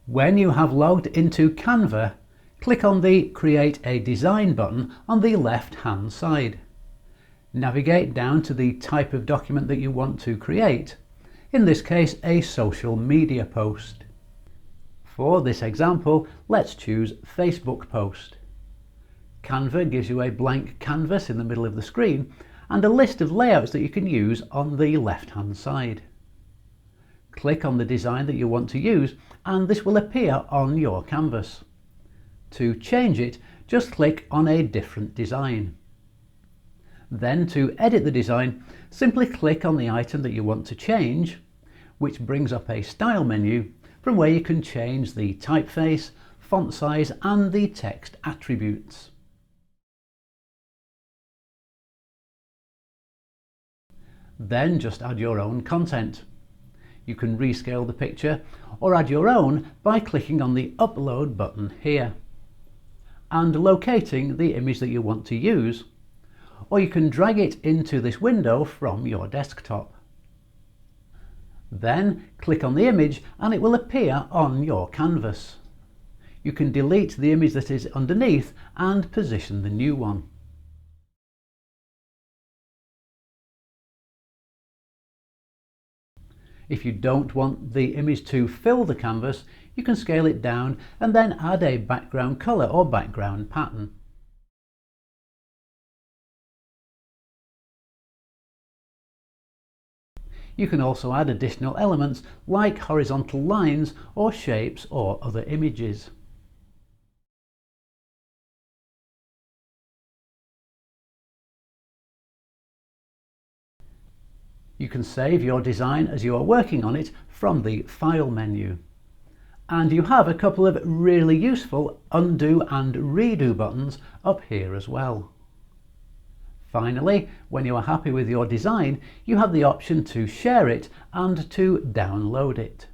When you have logged into Canva, click on the Create a Design button on the left-hand side. Navigate down to the type of document that you want to create, in this case a social media post. For this example, let's choose Facebook post. Canva gives you a blank canvas in the middle of the screen and a list of layouts that you can use on the left-hand side. Click on the design that you want to use and this will appear on your canvas. To change it, just click on a different design. Then to edit the design, simply click on the item that you want to change, which brings up a style menu from where you can change the typeface, font size and the text attributes. Then just add your own content. You can rescale the picture or add your own by clicking on the Upload button here and locating the image that you want to use, or you can drag it into this window from your desktop. Then click on the image and it will appear on your canvas. You can delete the image that is underneath and position the new one. If you don't want the image to fill the canvas, you can scale it down and then add a background colour or background pattern. You can also add additional elements like horizontal lines or shapes or other images. You can save your design as you are working on it from the File menu. And you have a couple of really useful undo and redo buttons up here as well. Finally, when you are happy with your design, you have the option to share it and to download it.